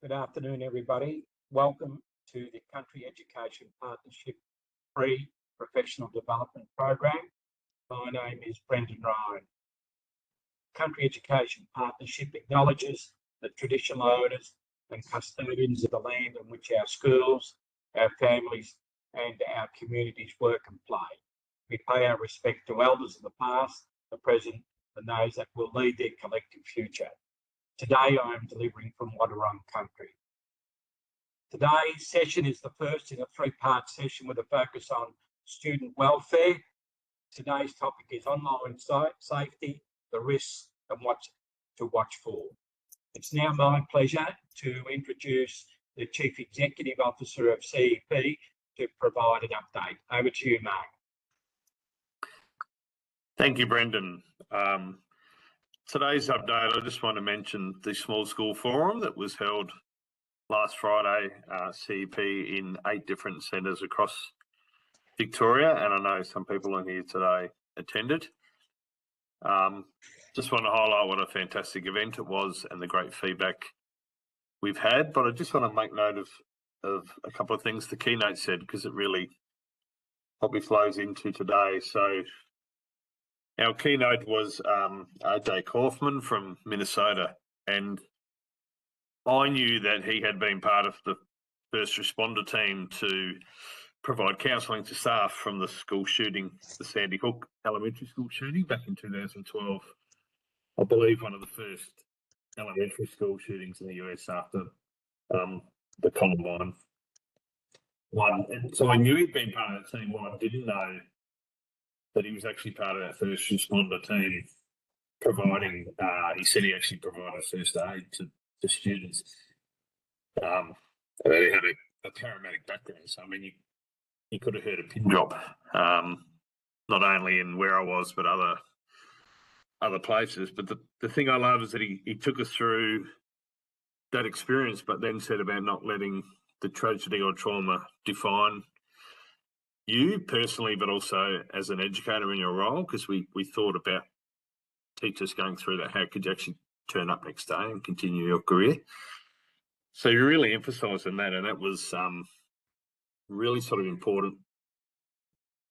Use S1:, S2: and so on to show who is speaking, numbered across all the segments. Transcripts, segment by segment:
S1: Good afternoon, everybody. Welcome to the Country Education Partnership Free Professional Development Program. My name is Brendan Ryan. Country Education Partnership acknowledges the traditional owners and custodians of the land on which our schools, our families, and our communities work and play. We pay our respect to elders of the past, the present, and those that will lead their collective future. Today, I am delivering from Wadawurrung country. Today's session is the first in a three-part session with a focus on student welfare. Today's topic is online safety, the risks, and what to watch for. It's now my pleasure to introduce the Chief Executive Officer of CEP to provide an update. Over to you, Mark.
S2: Thank you, Brendan. Today's update, I just want to mention the Small School Forum that was held last Friday, CEP in 8 different centres across Victoria, and I know some people in here today attended. Just want to highlight what a fantastic event it was and the great feedback we've had, but I just want to make note of a couple of things the keynote said, because it really probably flows into today. So our keynote was AJ Kaufman from Minnesota, and I knew that he had been part of the first responder team to provide counselling to staff from the school shooting, the Sandy Hook Elementary School shooting back in 2012. I believe one of the first elementary school shootings in the US after the Columbine one. And so I knew he'd been part of that team. What I didn't know that he was actually part of that first responder team providing, he said he actually provided first aid to students. And he had a paramedic background. So, I mean, you could have heard a pin drop, not only in where I was, but other places. But the thing I love is that he took us through that experience, but then said about not letting the tragedy or trauma define you personally, but also as an educator in your role, because we thought about teachers going through that. How could you actually turn up next day and continue your career? So you really emphasised on that, and that was really sort of important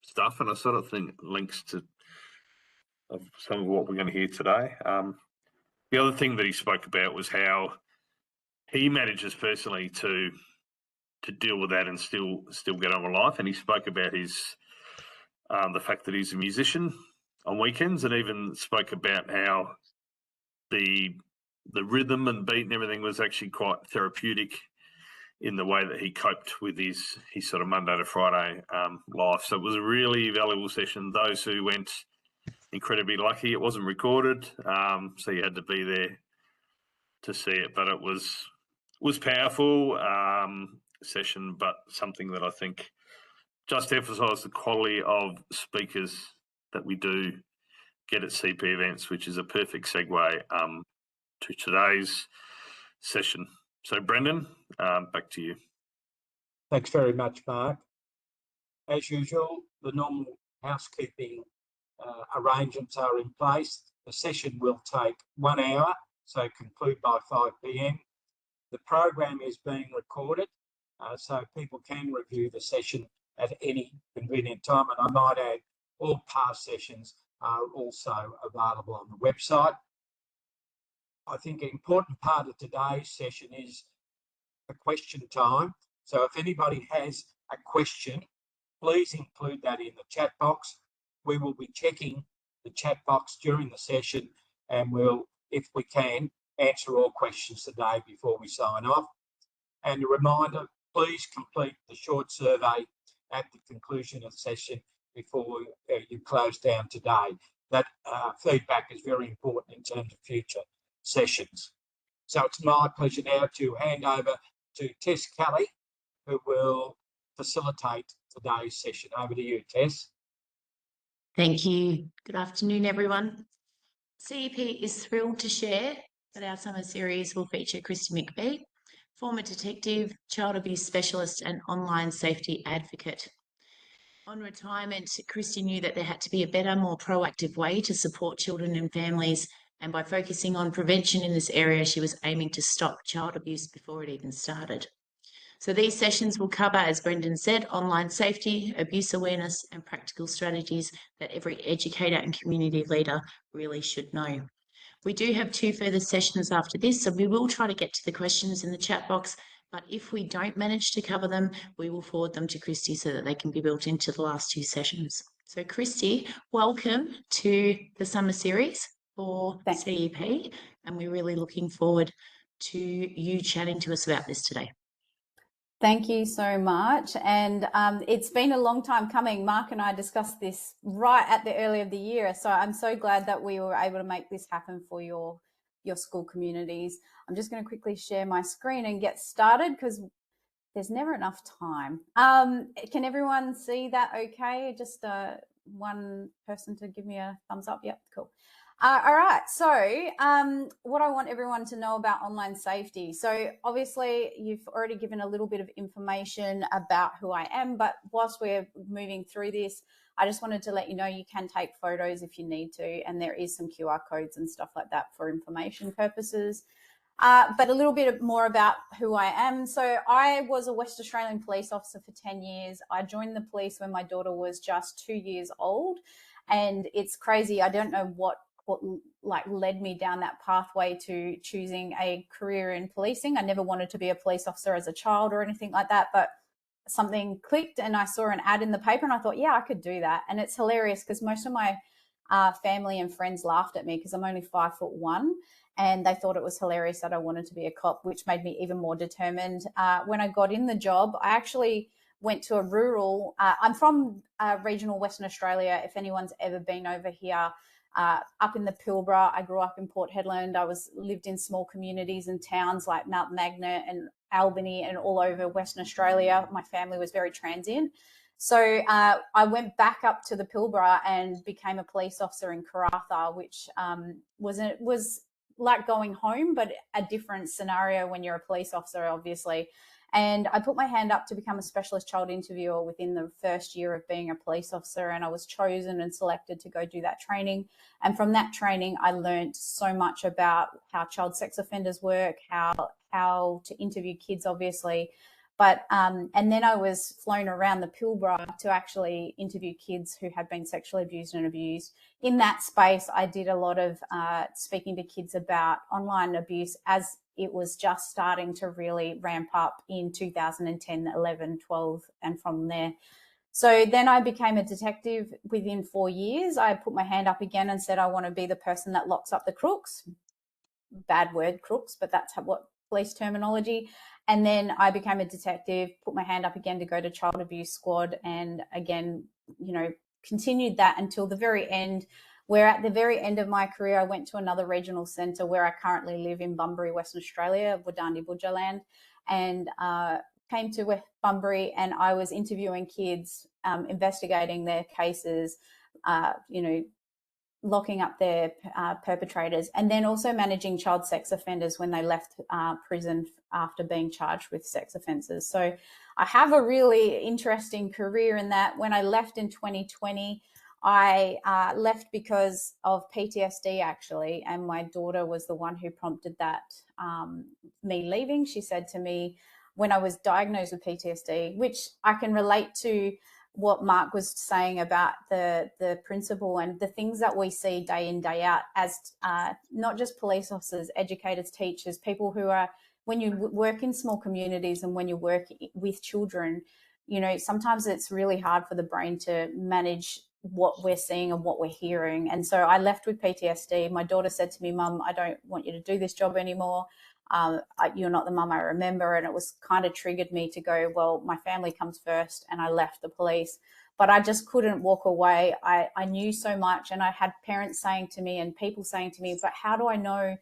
S2: stuff, and I sort of think links to some of what we're going to hear today. The other thing that he spoke about was how he manages personally to deal with that and still get on with life. And he spoke about his the fact that he's a musician on weekends, and even spoke about how the rhythm and beat and everything was actually quite therapeutic in the way that he coped with his sort of Monday to Friday life. So it was a really valuable session. Those who went, incredibly lucky. It wasn't recorded, so you had to be there to see it. But it was powerful session, but something that I think just emphasised the quality of speakers that we do get at CP events, which is a perfect segue to today's session. So, Brendan, back to you.
S1: Thanks very much, Mark. As usual, the normal housekeeping arrangements are in place. The session will take 1 hour, so conclude by 5 p.m. The program is being recorded, so people can review the session at any convenient time. And I might add, all past sessions are also available on the website. I think an important part of today's session is a question time. So if anybody has a question, please include that in the chat box. We will be checking the chat box during the session, and we'll, if we can, answer all questions today before we sign off. And a reminder, please complete the short survey at the conclusion of the session before you close down today. That feedback is very important in terms of future sessions. So it's my pleasure now to hand over to Tess Kelly, who will facilitate today's session. Over to you, Tess.
S3: Thank you. Good afternoon, everyone. CEP is thrilled to share that our summer series will feature Kristi McVee, former detective, child abuse specialist and online safety advocate. On retirement, Kristi knew that there had to be a better, more proactive way to support children and families And by focusing on prevention in this area, she was aiming to stop child abuse before it even started. So these sessions will cover, as Brendan said, online safety, abuse awareness, and practical strategies that every educator and community leader really should know. We do have 2 further sessions after this, so we will try to get to the questions in the chat box, but if we don't manage to cover them, we will forward them to Kristi so that they can be built into the last 2 sessions. So Kristi, welcome to the summer series for CEP, and we're really looking forward to you chatting to us about this today.
S4: Thank you so much. And it's been a long time coming. Mark and I discussed this right at the early of the year. So I'm so glad that we were able to make this happen for your school communities. I'm just going to quickly share my screen and get started because there's never enough time. Can everyone see that okay? Just one person to give me a thumbs up. Yep, cool. All right, so what I want everyone to know about online safety. So obviously you've already given a little bit of information about who I am, but whilst we're moving through this, I just wanted to let you know you can take photos if you need to, and there is some QR codes and stuff like that for information purposes. But a little bit more about who I am. So I was a West Australian police officer for 10 years. I joined the police when my daughter was just 2 years old. And it's crazy. I don't know what like led me down that pathway to choosing a career in policing. I never wanted to be a police officer as a child or anything like that, but something clicked and I saw an ad in the paper and I thought, yeah, I could do that. And it's hilarious because most of my family and friends laughed at me because I'm only 5'1", and they thought it was hilarious that I wanted to be a cop, which made me even more determined. When I got in the job, I actually went to a rural, I'm from regional Western Australia. If anyone's ever been over here, up in the Pilbara, I grew up in Port Hedland. I lived in small communities and towns like Mount Magnet and Albany and all over Western Australia. My family was very transient. So I went back up to the Pilbara and became a police officer in Karratha, which was like going home, but a different scenario when you're a police officer, obviously. And I put my hand up to become a specialist child interviewer within the first year of being a police officer, and I was chosen and selected to go do that training. And from that training, I learned so much about how child sex offenders work, how to interview kids, obviously. But and then I was flown around the Pilbara to actually interview kids who had been sexually abused and abused. In that space, I did a lot of speaking to kids about online abuse as it was just starting to really ramp up in 2010, 11, 12, and from there. So then I became a detective within 4 years. I put my hand up again and said, I want to be the person that locks up the crooks. Bad word, crooks, but that's what police terminology. And then I became a detective, put my hand up again to go to child abuse squad, and again, you know, continued that until the very end, where at the very end of my career, I went to another regional centre where I currently live in Bunbury, Western Australia, Wadani Budjaland, and came to Bunbury and I was interviewing kids, investigating their cases, you know, locking up their perpetrators, and then also managing child sex offenders when they left prison after being charged with sex offences. So I have a really interesting career in that. When I left in 2020, I left because of PTSD actually, and my daughter was the one who prompted that, me leaving. She said to me when I was diagnosed with PTSD, which I can relate to what Mark was saying about the principle and the things that we see day in, day out as not just police officers, educators, teachers, people who are, when you work in small communities and when you work with children, you know, sometimes it's really hard for the brain to manage what we're seeing and what we're hearing. And so I left with PTSD. My daughter said to me, Mum, I don't want you to do this job anymore. You're not the mum I remember. And it was kind of triggered me to go, well, my family comes first, and I left the police. But I just couldn't walk away. I knew so much, and I had parents saying to me and people saying to me, but how do I know?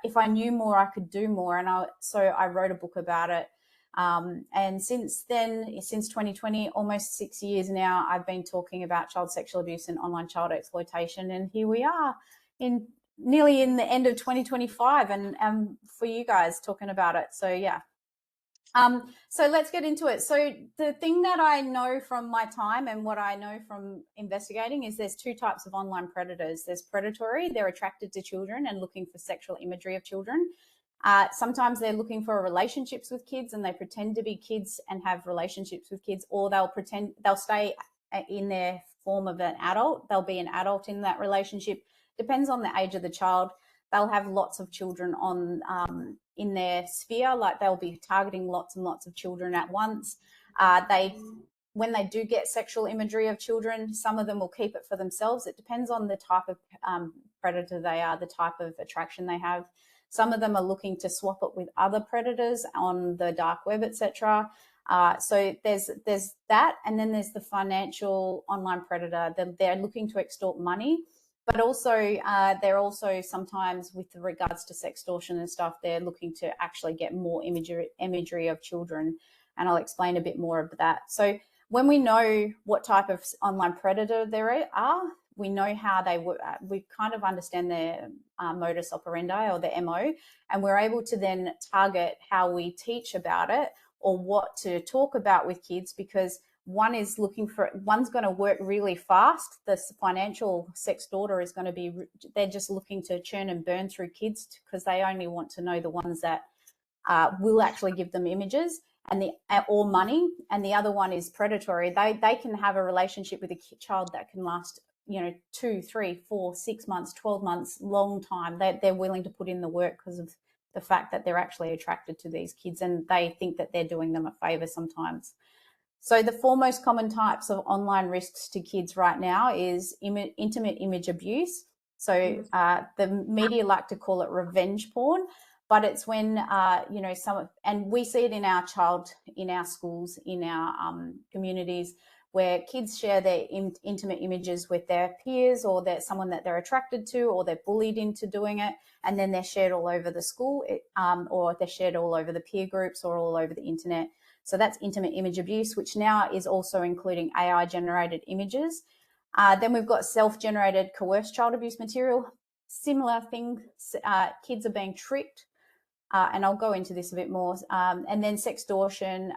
S4: If I knew more, I could do more. And so I wrote a book about it. And since then, since 2020, almost 6 years now, I've been talking about child sexual abuse and online child exploitation. And here we are nearly in the end of 2025 and for you guys talking about it. So yeah. So let's get into it. So the thing that I know from my time and what I know from investigating is there's two types of online predators. There's predatory, they're attracted to children and looking for sexual imagery of children. Sometimes they're looking for relationships with kids and they pretend to be kids and have relationships with kids, or they'll stay in their form of an adult. They'll be an adult in that relationship. Depends on the age of the child. They'll have lots of children on in their sphere, like they'll be targeting lots and lots of children at once. When they do get sexual imagery of children, some of them will keep it for themselves. It depends on the type of predator they are, the type of attraction they have. Some of them are looking to swap it with other predators on the dark web, etc. So there's that, and then there's the financial online predator. They're looking to extort money. But also, they're also sometimes, with regards to sextortion and stuff, they're looking to actually get more imagery of children. And I'll explain a bit more of that. So when we know what type of online predator there are, we know how they work. We kind of understand their modus operandi or their MO, and we're able to then target how we teach about it or what to talk about with kids, because one's going to work really fast. The financial sextorter is going to be, they're just looking to churn and burn through kids because they only want to know the ones that will actually give them images or money. And the other one is predatory. They can have a relationship with a child that can last, 2, 3, 4, 6 months, 12 months, long time. They're willing to put in the work because of the fact that they're actually attracted to these kids and they think that they're doing them a favor sometimes. So the four most common types of online risks to kids right now is intimate image abuse. So the media like to call it revenge porn, but it's when, and we see it in our schools, in our communities, where kids share their intimate images with their peers, or they're someone that they're attracted to, or they're bullied into doing it, and then they're shared all over the school, or they're shared all over the peer groups or all over the internet. So that's intimate image abuse, which now is also including AI-generated images. Then we've got self-generated coerced child abuse material. Similar thing, kids are being tricked, and I'll go into this a bit more. And then sextortion,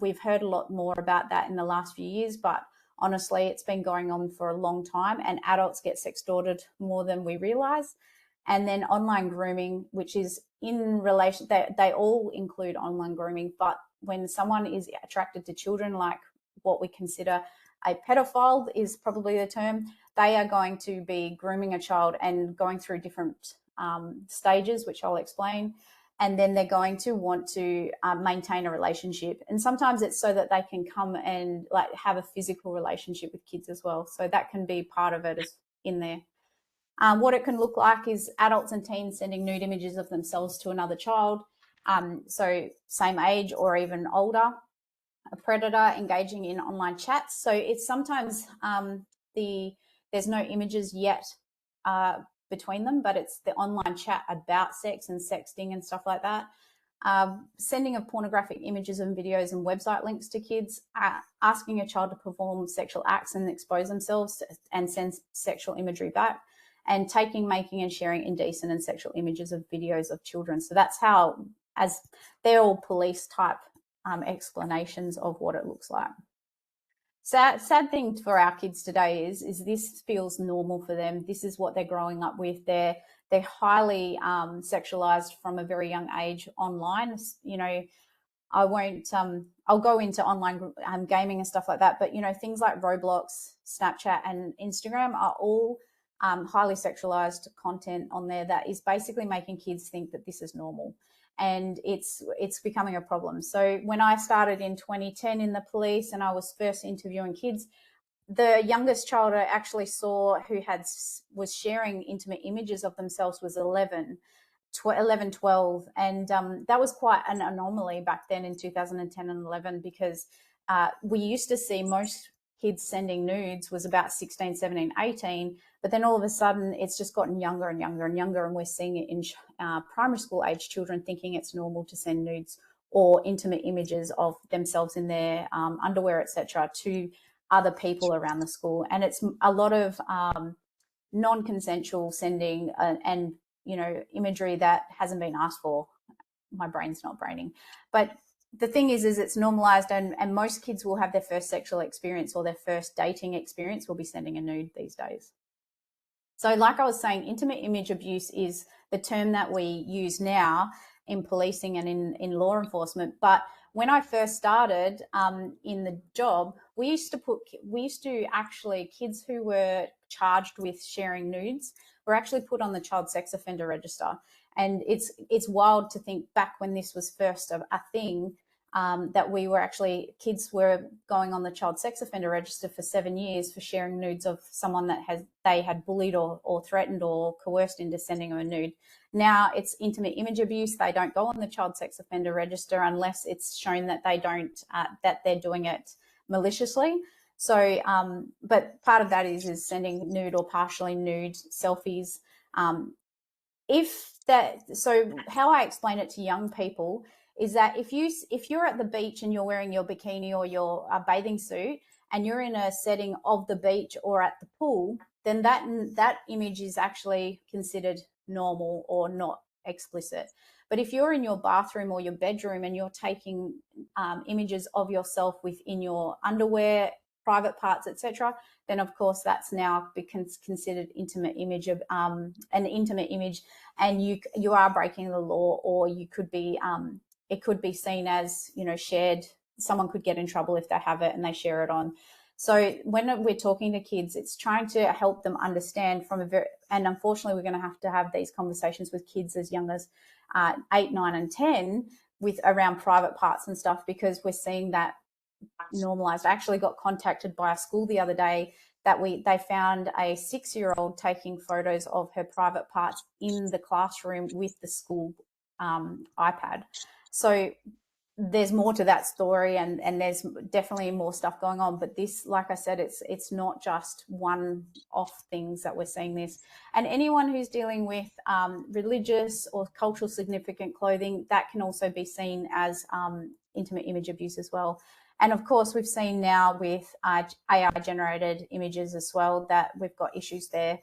S4: we've heard a lot more about that in the last few years, but honestly, it's been going on for a long time, and adults get sextorted more than we realize. And then online grooming, which is in relation, they all include online grooming, but when someone is attracted to children, like what we consider a pedophile is probably the term, they are going to be grooming a child and going through different stages, which I'll explain. And then they're going to want to maintain a relationship. And sometimes it's so that they can come and have a physical relationship with kids as well. So that can be part of it in there. What it can look like is adults and teens sending nude images of themselves to another child. So same age or even older. A predator engaging in online chats. So it's sometimes there's no images yet between them, but it's the online chat about sex and sexting and stuff like that. Sending of pornographic images and videos and website links to kids, asking a child to perform sexual acts and expose themselves and send sexual imagery back, and taking, making and sharing indecent and sexual images of videos of children. So that's how, as they're all police type explanations of what it looks like. Sad thing for our kids today is this feels normal for them. This is what they're growing up with. They're highly sexualized from a very young age online. I won't, I'll go into online gaming and stuff like that, but things like Roblox, Snapchat and Instagram are all highly sexualized content on there that is basically making kids think that this is normal. And it's becoming a problem. So when I started in 2010 in the police and I was first interviewing kids, the youngest child I actually saw who was sharing intimate images of themselves was 11, 12. And that was quite an anomaly back then in 2010 and 11, because we used to see most kids sending nudes was about 16, 17, 18. But then all of a sudden, it's just gotten younger and younger and younger. And we're seeing it in primary school age children thinking it's normal to send nudes or intimate images of themselves in their underwear, etc., to other people around the school. And it's a lot of non-consensual sending and imagery that hasn't been asked for. My brain's not braining. But the thing is it's normalized, and most kids will have their first sexual experience or their first dating experience will be sending a nude these days. So like I was saying, intimate image abuse is the term that we use now in policing and in law enforcement. But when I first started in the job, we used to actually, kids who were charged with sharing nudes were actually put on the child sex offender register. And it's wild to think back when this was first a thing, that we were actually, kids were going on the child sex offender register for 7 years for sharing nudes of someone that they had bullied or threatened or coerced into sending them a nude. Now it's intimate image abuse. They don't go on the child sex offender register unless it's shown that they don't, that they're doing it maliciously. So, but part of that is sending nude or partially nude selfies. So how I explain it to young people is that if you're at the beach and you're wearing your bikini or your bathing suit and you're in a setting of the beach or at the pool, then that image is actually considered normal or not explicit. But if you're in your bathroom or your bedroom and you're taking images of yourself within your underwear, private parts, etc., then of course that's now considered intimate image of an intimate image, and you are breaking the law, or you could be it could be seen as, you know, shared. Someone could get in trouble if they have it and they share it on. So when we're talking to kids, it's trying to help them understand and unfortunately we're going to have these conversations with kids as young as 8, 9 and 10 with around private parts and stuff, because we're seeing that normalized. I actually got contacted by a school the other day that they found a 6-year-old taking photos of her private parts in the classroom with the school iPad. So there's more to that story, and there's definitely more stuff going on. But this, like I said, it's not just one-off things that we're seeing this. And anyone who's dealing with religious or cultural significant clothing, that can also be seen as intimate image abuse as well. And of course, we've seen now with AI-generated images as well that we've got issues there,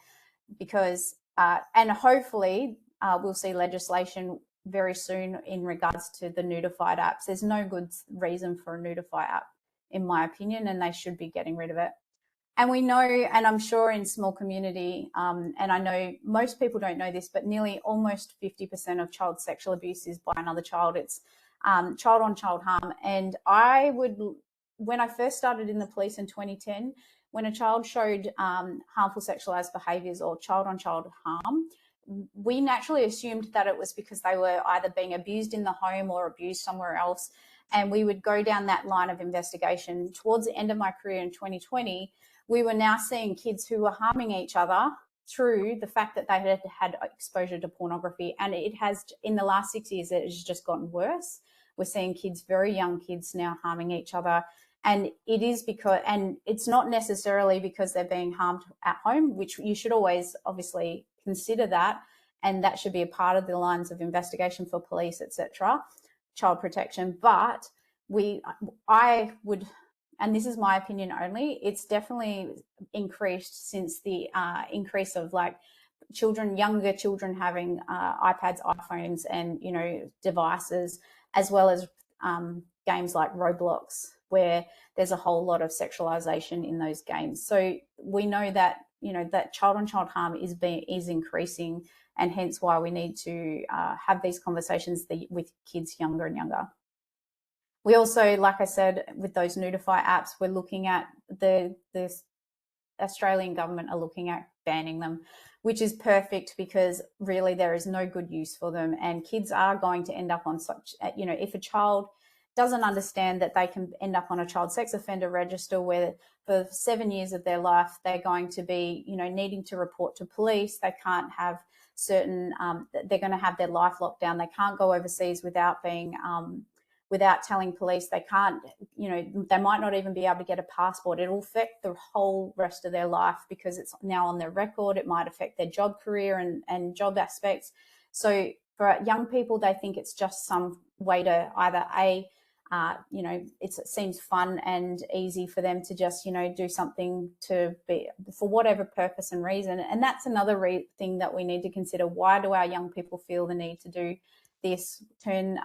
S4: because and hopefully we'll see legislation very soon in regards to the Notify apps. There's no good reason for a Notify app, in my opinion, and they should be getting rid of it. And we know, and I'm sure in small community, and I know most people don't know this, but nearly almost 50% of child sexual abuse is by another child. It's child-on-child harm. And when I first started in the police in 2010, when a child showed harmful sexualized behaviours or child-on-child harm, we naturally assumed that it was because they were either being abused in the home or abused somewhere else. And we would go down that line of investigation. Towards the end of my career in 2020, we were now seeing kids who were harming each other through the fact that they had exposure to pornography. And it has, in the last 6 years, it has just gotten worse. We're seeing kids, very young kids now harming each other. And it is because, and it's not necessarily because they're being harmed at home, which you should always obviously consider that. And that should be a part of the lines of investigation for police, etc., child protection. But I would, and this is my opinion only, it's definitely increased since the increase of like younger children having iPads, iPhones, and, you know, devices, as well as games like Roblox, where there's a whole lot of sexualization in those games. So we know that, you know, that child-on-child harm is increasing, and hence why we need to have these conversations with kids younger and younger. We also, like I said, with those Notify apps, we're looking at the Australian government are looking at banning them, which is perfect, because really there is no good use for them. And kids are going to end up on such, you know, if a child doesn't understand that they can end up on a child sex offender register where for 7 years of their life, they're going to be, you know, needing to report to police. They can't have certain, they're going to have their life locked down. They can't go overseas without being, without telling police. They can't, you know, they might not even be able to get a passport. It'll affect the whole rest of their life because it's now on their record. It might affect their job career and job aspects. So for young people, they think it's just some way to either you know, it seems fun and easy for them to just, you know, do something to be for whatever purpose and reason. And that's another thing that we need to consider. Why do our young people feel the need to do this, turn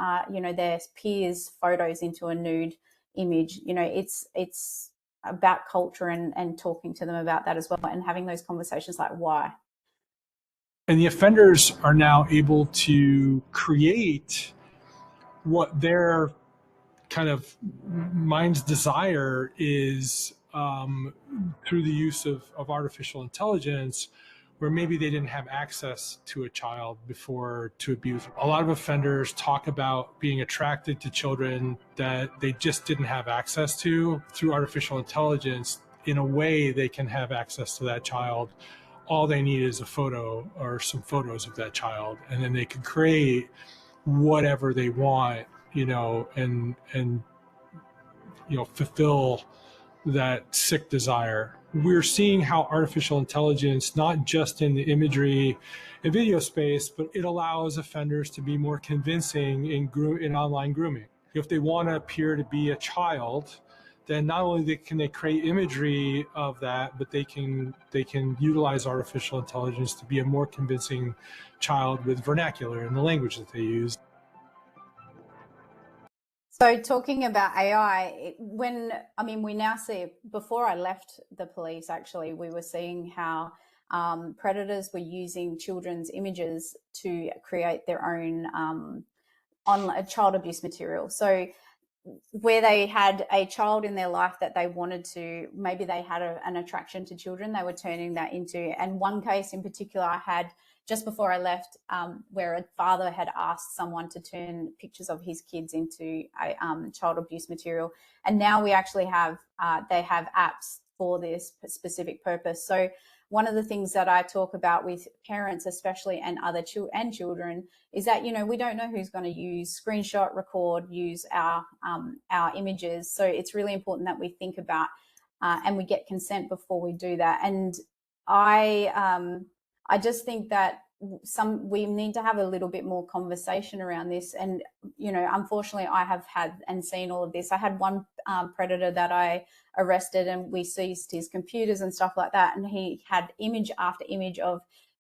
S4: their peers' photos into a nude image. It's about culture and talking to them about that as well, and having those conversations like why.
S5: And the offenders are now able to create what their kind of mind's desire is through the use of artificial intelligence, where maybe they didn't have access to a child before to abuse them. A lot of offenders talk about being attracted to children that they just didn't have access to. Through artificial intelligence, in a way, they can have access to that child. All they need is a photo or some photos of that child, and then they can create whatever they want, and fulfill that sick desire. We're seeing how artificial intelligence, not just in the imagery and video space, but it allows offenders to be more convincing in online grooming. If they want to appear to be a child, then not only can they create imagery of that, but they can utilize artificial intelligence to be a more convincing child with vernacular and the language that they use.
S4: So talking about AI, we now see, before I left the police, actually, we were seeing how predators were using children's images to create their own online child abuse material. So where they had a child in their life that they wanted to, maybe they had an attraction to children, they were turning that into, and one case in particular I had just before I left, where a father had asked someone to turn pictures of his kids into a child abuse material. And now we actually have, they have apps for this specific purpose. So one of the things that I talk about with parents, especially, and other children, is that, we don't know who's going to use screenshot, record, use our images. So it's really important that we think about and we get consent before we do that. And I just think that we need to have a little bit more conversation around this. And, unfortunately, I have had and seen all of this. I had one predator that I arrested, and we seized his computers and stuff like that. And he had image after image of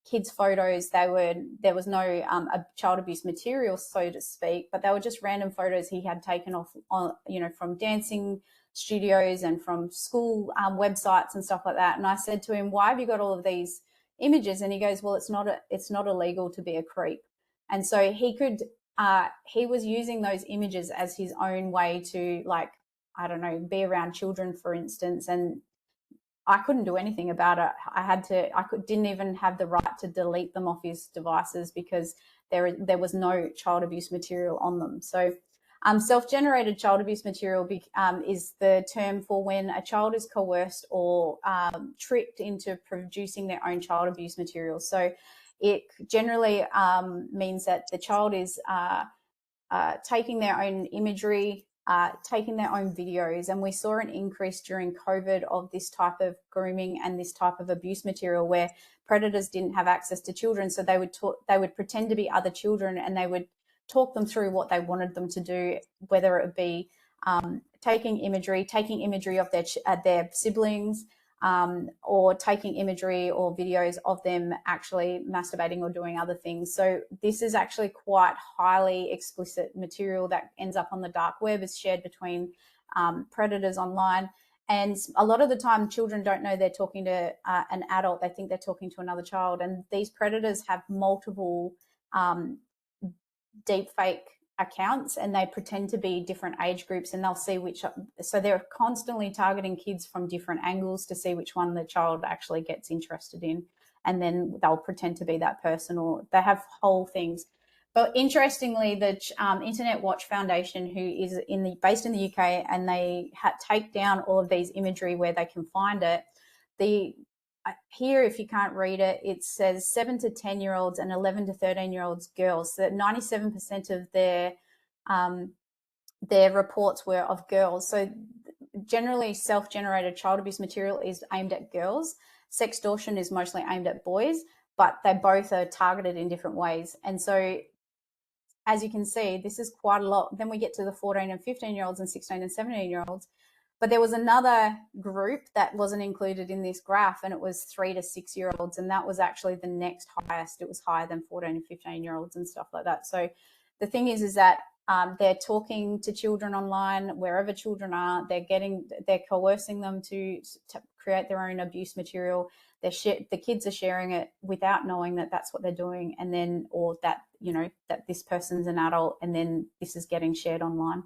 S4: kids' photos. There was no child abuse material, so to speak, but they were just random photos he had taken from dancing studios and from school websites and stuff like that. And I said to him, "Why have you got all of these images?" And he goes, "Well, it's not illegal to be a creep." And so he was using those images as his own way to, like, I don't know, be around children, for instance. And I couldn't do anything about it. Didn't even have the right to delete them off his devices because there was no child abuse material on them. So self-generated child abuse material is the term for when a child is coerced or tricked into producing their own child abuse material. So it generally means that the child is taking their own imagery, taking their own videos. And we saw an increase during COVID of this type of grooming and this type of abuse material where predators didn't have access to children. So they would pretend to be other children, and they would talk them through what they wanted them to do, whether it be taking imagery of their siblings, or taking imagery or videos of them actually masturbating or doing other things. So this is actually quite highly explicit material that ends up on the dark web. It's shared between predators online. And a lot of the time, children don't know they're talking to an adult. They think they're talking to another child. And these predators have multiple deep fake accounts, and they pretend to be different age groups, and they'll see so they're constantly targeting kids from different angles to see which one the child actually gets interested in. And then they'll pretend to be that person, or they have whole things. But interestingly, the Internet Watch Foundation, who is based in the UK, and they take down all of these imagery where they can find it. Here, if you can't read it, it says 7 to 10-year-olds and 11 to 13-year-olds girls. So that 97% of their reports were of girls. So generally, self-generated child abuse material is aimed at girls. Sextortion is mostly aimed at boys, but they both are targeted in different ways. And so, as you can see, this is quite a lot. Then we get to the 14 and 15-year-olds and 16 and 17-year-olds. But there was another group that wasn't included in this graph, and it was 3 to 6-year-olds, and that was actually the next highest. It was higher than 14 and 15-year-olds and stuff like that. So the thing is that they're talking to children online, wherever children are. They're coercing them to create their own abuse material. The kids are sharing it without knowing that that's what they're doing, and then, or that, you know, that this person's an adult, and then this is getting shared online.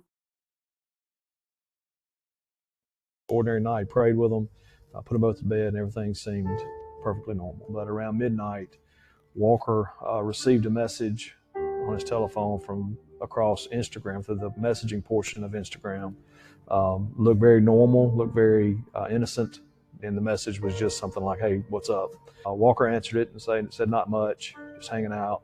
S6: Ordinary night, prayed with them, put them both to bed, and everything seemed perfectly normal. But around midnight, Walker received a message on his telephone from across Instagram, through the messaging portion of Instagram. Looked very normal, looked very innocent, and the message was just something like, "Hey, what's up?" Walker answered it and said not much, just hanging out.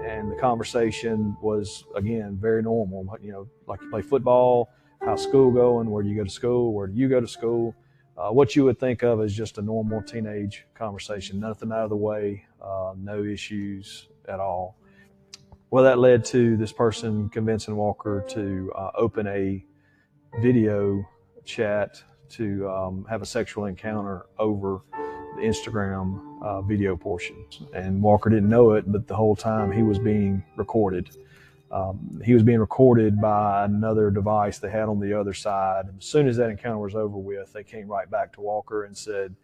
S6: And the conversation was, again, very normal. You know, like, you play football, how's school going, where do you go to school, where do you go to school? What you would think of as just a normal teenage conversation, nothing out of the way, no issues at all. Well, that led to this person convincing Walker to open a video chat to have a sexual encounter over the Instagram video portion. And Walker didn't know it, but the whole time he was being recorded. He was being recorded by another device they had on the other side. As soon as that encounter was over with, they came right back to Walker and said,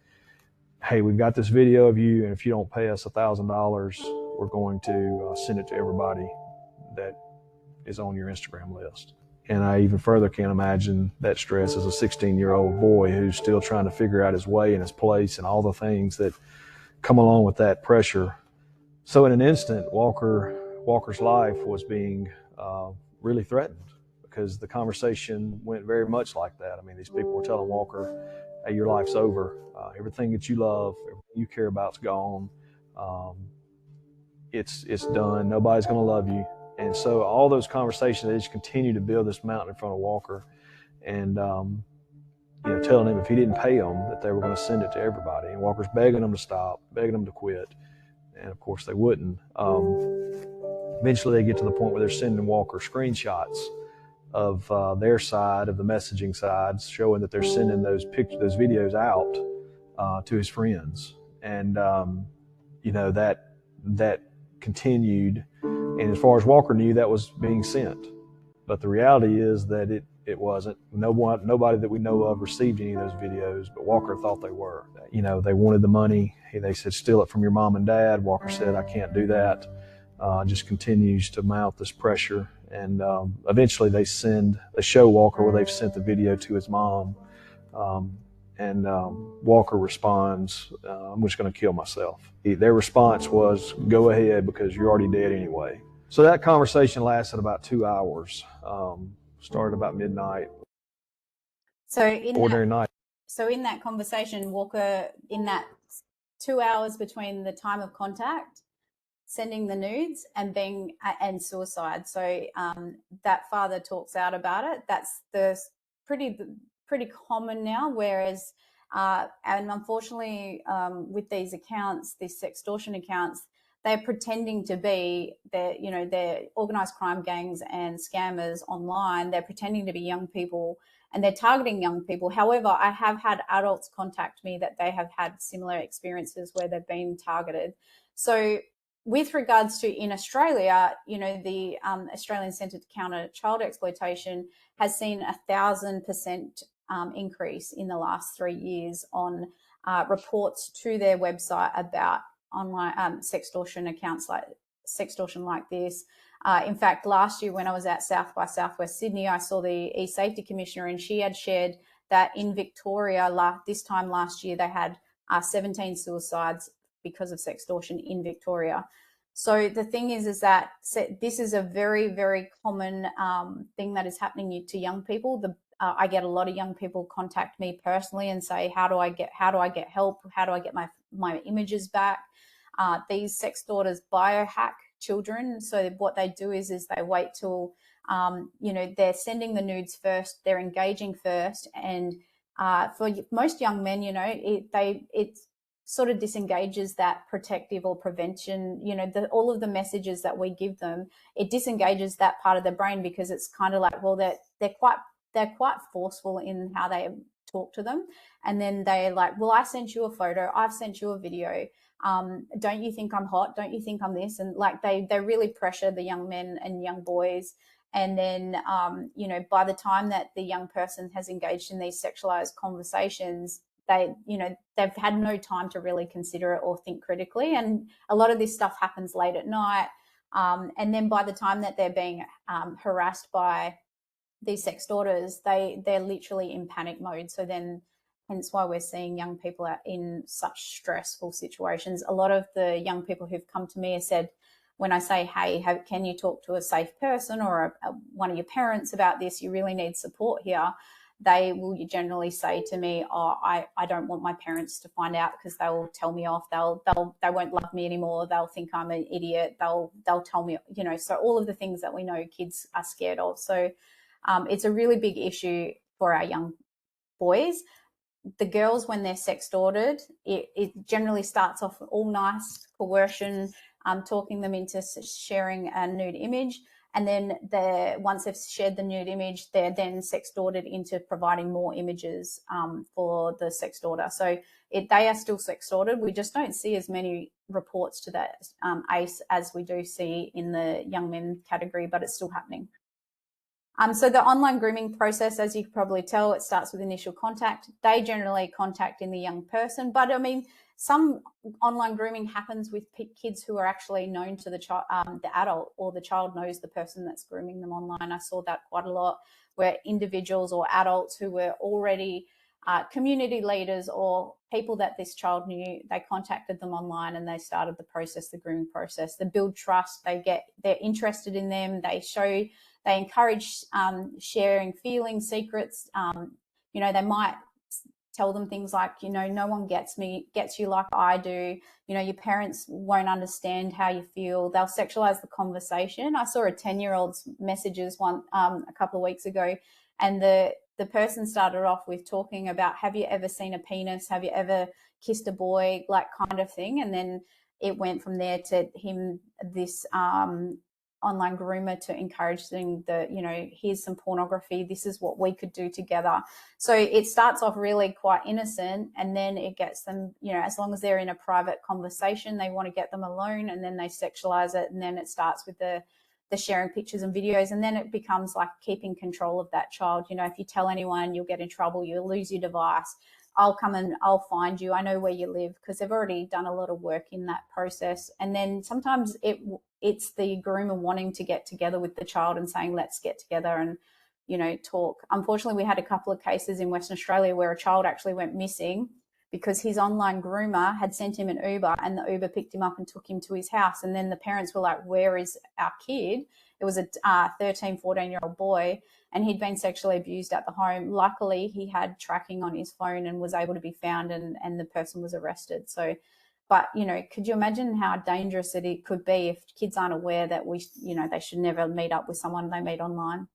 S6: "Hey, we've got this video of you, and if you don't pay us $1,000, we're going to send it to everybody that is on your Instagram list." And I even further can't imagine that stress as a 16-year-old boy who's still trying to figure out his way and his place and all the things that come along with that pressure. So in an instant, Walker's life was being really threatened, because the conversation went very much like that. I mean, these people were telling Walker, "Hey, your life's over. Everything that you love, everything you care about's gone. It's done. Nobody's going to love you." And so all those conversations, they just continued to build this mountain in front of Walker, and you know, telling him if he didn't pay them, that they were going to send it to everybody. And Walker's begging them to stop, begging them to quit, and of course they wouldn't. Eventually, they get to the point where they're sending Walker screenshots of their side, of the messaging sides, showing that they're sending those videos out to his friends, and you know, that continued. And as far as Walker knew, that was being sent. But the reality is that it wasn't. Nobody that we know of received any of those videos, but Walker thought they were. You know, they wanted the money. They said, "Steal it from your mom and dad." Walker said, "I can't do that." Just continues to mount this pressure. And eventually they show Walker where they've sent the video to his mom. And Walker responds, "I'm just going to kill myself." Their response was, "Go ahead, because you're already dead anyway." So that conversation lasted about 2 hours, started about midnight.
S4: So in that conversation, Walker, in that 2 hours between the time of contact, sending the nudes, and suicide. So that father talks out about it. That's the pretty common now. Whereas, and unfortunately, with these accounts, these sextortion accounts, they're pretending to be, they're organized crime gangs and scammers online. They're pretending to be young people, and they're targeting young people. However, I have had adults contact me that they have had similar experiences where they've been targeted. So with regards to in Australia, the Australian Centre to Counter Child Exploitation has seen 1,000% increase in the last 3 years on reports to their website about online sextortion accounts, like sextortion like this. In fact, last year when I was at South by Southwest Sydney, I saw the E-Safety Commissioner, and she had shared that in Victoria this time last year, they had 17 suicides because of sextortion in Victoria. So the thing is that this is a very, very common thing that is happening to young people. I get a lot of young people contact me personally and say, how do I get help? How do I get my images back? These sextorters biohack children. So what they do is they wait till, they're sending the nudes first, they're engaging first. And for most young men, it sort of disengages that protective or prevention, all of the messages that we give them, it disengages that part of the brain, because it's kind of like, well, they're quite forceful in how they talk to them. And then they're like, well, I sent you a photo, I've sent you a video, Don't you think I'm hot? Don't you think I'm this? And like they really pressure the young men and young boys. And then, you know, by the time that the young person has engaged in these sexualized conversations, they, you know, they've had no time to really consider it or think critically. And a lot of this stuff happens late at night. And then by the time that they're being harassed by these sextorters, they're literally in panic mode. So then, hence why we're seeing young people are in such stressful situations. A lot of the young people who've come to me have said, when I say, hey, can you talk to a safe person or one of your parents about this? You really need support here. They will generally say to me, oh, I don't want my parents to find out because they'll tell me off. They won't love me anymore. They'll think I'm an idiot. They'll tell me, you know, so all of the things that we know kids are scared of. So it's a really big issue for our young boys. The girls, when they're sextorted, it generally starts off all nice, coercion, talking them into sharing a nude image. And then once they've shared the nude image, they're then sextorted into providing more images for the sextorter. So they are still sextorted. We just don't see as many reports to that ACE as we do see in the young men category, but it's still happening. So the online grooming process, as you can probably tell, it starts with initial contact. They generally contact in the young person, but I mean, some online grooming happens with kids who are actually known to the adult, or the child knows the person that's grooming them online. I saw that quite a lot, where individuals or adults who were already community leaders or people that this child knew, they contacted them online and they started the process, the grooming process. They build trust. They're interested in them. They encourage sharing feelings, secrets. You know, they might tell them things like, you know, no one gets you like I do. You know, your parents won't understand how you feel. They'll sexualize the conversation. I saw a 10-year-old's messages a couple of weeks ago, and the person started off with talking about, have you ever seen a penis? Have you ever kissed a boy? Like, kind of thing. And then it went from there to him, this online groomer, to encouraging you know, here's some pornography, this is what we could do together. So it starts off really quite innocent, and then it gets them, you know, as long as they're in a private conversation, they want to get them alone, and then they sexualize it, and then it starts with the sharing pictures and videos, and then it becomes like keeping control of that child. You know, if you tell anyone, you'll get in trouble, you'll lose your device, I'll come and I'll find you, I know where you live, because they've already done a lot of work in that process. And then sometimes it's the groomer wanting to get together with the child and saying, let's get together and, you know, talk. Unfortunately, we had a couple of cases in Western Australia where a child actually went missing because his online groomer had sent him an Uber, and the Uber picked him up and took him to his house. And then the parents were like, where is our kid? It was a 13, 14-year-old boy, and he'd been sexually abused at the home. Luckily, he had tracking on his phone and was able to be found, and the person was arrested. So, but, you know, could you imagine how dangerous it could be if kids aren't aware that they should never meet up with someone they meet online?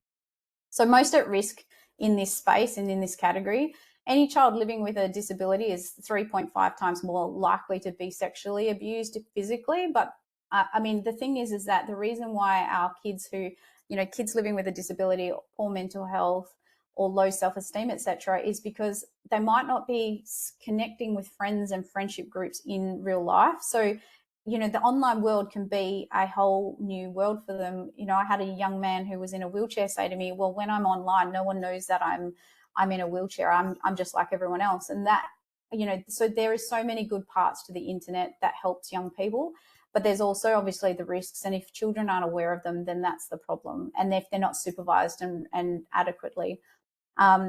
S4: So most at risk in this space and in this category, any child living with a disability is 3.5 times more likely to be sexually abused physically. But I mean, the thing is that the reason why our kids kids living with a disability, or poor mental health, or low self-esteem, etc., is because they might not be connecting with friends and friendship groups in real life. So, you know, the online world can be a whole new world for them. You know, I had a young man who was in a wheelchair say to me, well, when I'm online, no one knows that I'm in a wheelchair. I'm just like everyone else. And that, you know, so there is so many good parts to the internet that helps young people, but there's also obviously the risks. And if children aren't aware of them, then that's the problem. And if they're not supervised and adequately.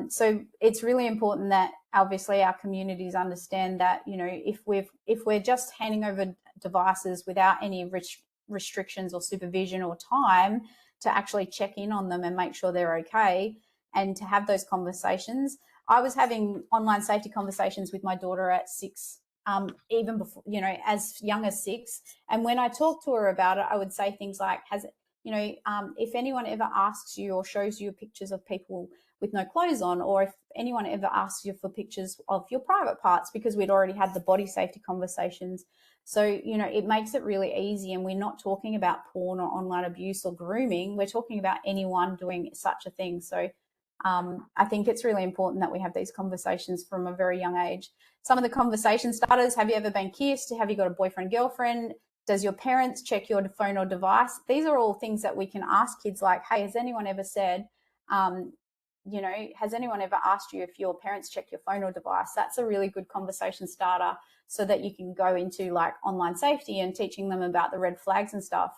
S4: So it's really important that obviously our communities understand that, you know, if we're just handing over devices without any restrictions or supervision or time to actually check in on them and make sure they're okay, and to have those conversations. I was having online safety conversations with my daughter at 6, even before, you know, as young as 6. And when I talked to her about it, I would say things like, if anyone ever asks you or shows you pictures of people with no clothes on, or if anyone ever asks you for pictures of your private parts, because we'd already had the body safety conversations. So, you know, it makes it really easy, and we're not talking about porn or online abuse or grooming. We're talking about anyone doing such a thing. So I think it's really important that we have these conversations from a very young age. Some of the conversation starters: have you ever been kissed? Have you got a boyfriend, girlfriend? Does your parents check your phone or device? These are all things that we can ask kids, like, hey, has anyone ever said, you know, has anyone ever asked you if your parents check your phone or device? That's a really good conversation starter, so that you can go into like online safety and teaching them about the red flags and stuff.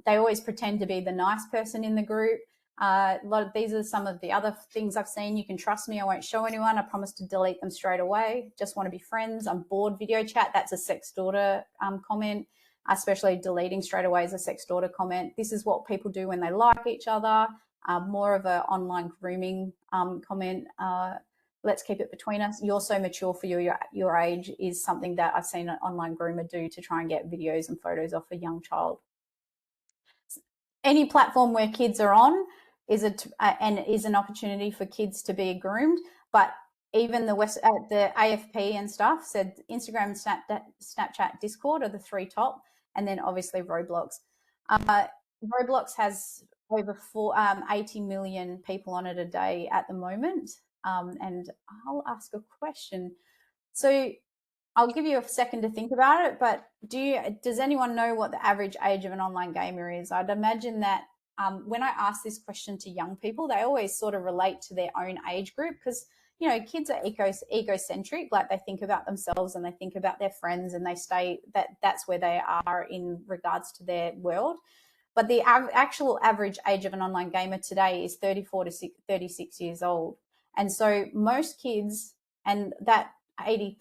S4: They always pretend to be the nice person in the group. These are some of the other things I've seen. You can trust me, I won't show anyone. I promise to delete them straight away. Just want to be friends. I'm bored. Video chat, that's a sex daughter comment. Especially deleting straight away is a sex daughter comment. This is what people do when they like each other. More of an online grooming comment. Let's keep it between us. You're so mature for your age is something that I've seen an online groomer do to try and get videos and photos off a young child. Any platform where kids are on is an opportunity for kids to be groomed. But even the AFP and stuff said Instagram, Snapchat, Discord are the three top, and then obviously Roblox. Roblox has over 80 million people on it a day at the moment. And I'll ask a question. So I'll give you a second to think about it, but does anyone know what the average age of an online gamer is? I'd imagine that when I ask this question to young people, they always sort of relate to their own age group, because, you know, kids are egocentric, like they think about themselves and they think about their friends, and they stay that's where they are in regards to their world. But the actual average age of an online gamer today is 34 to 36 years old. And so most kids, and that 80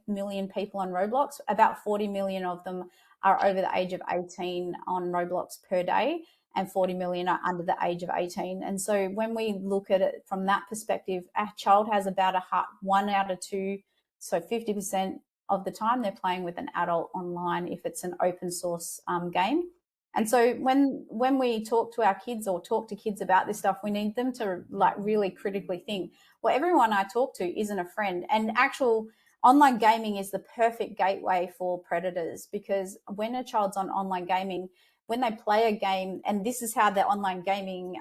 S4: million people on Roblox, about 40 million of them are over the age of 18 on Roblox per day, and 40 million are under the age of 18. And so when we look at it from that perspective, a child has about 1 out of 2, so 50% of the time they're playing with an adult online if it's an open source game. And so when we talk to our kids or talk to kids about this stuff, we need them to like really critically think, well, everyone I talk to isn't a friend. And actual online gaming is the perfect gateway for predators, because when a child's on online gaming, when they play a game, and this is how the online gaming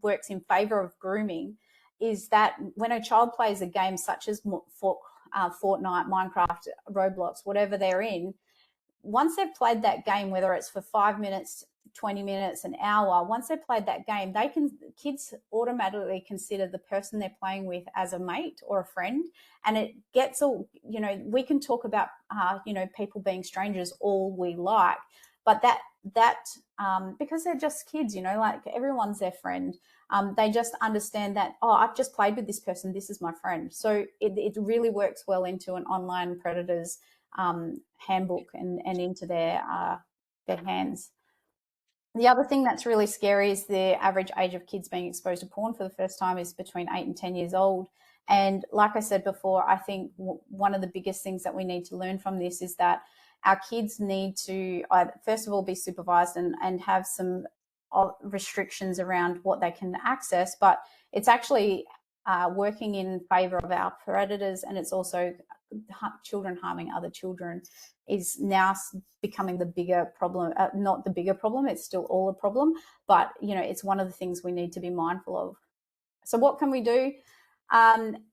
S4: works in favor of grooming, is that when a child plays a game such as Fortnite, Minecraft, Roblox, whatever they're in, once they've played that game, whether it's for 5 minutes, 20 minutes, an hour, once they've played that game, kids automatically consider the person they're playing with as a mate or a friend. And it gets all, you know, we can talk about, you know, people being strangers all we like, but that because they're just kids, you know, like everyone's their friend. They just understand that, oh, I've just played with this person, this is my friend. So it really works well into an online predator's handbook and into their hands. The other thing that's really scary is the average age of kids being exposed to porn for the first time is between 8 and 10 years old. And like I said before, I think one of the biggest things that we need to learn from this is that our kids need to, first of all, be supervised and have some restrictions around what they can access, but it's actually working in favor of our predators, and it's also children harming other children is now becoming the bigger problem. Not the bigger problem, it's still all a problem, but you know, it's one of the things we need to be mindful of. So what can we do?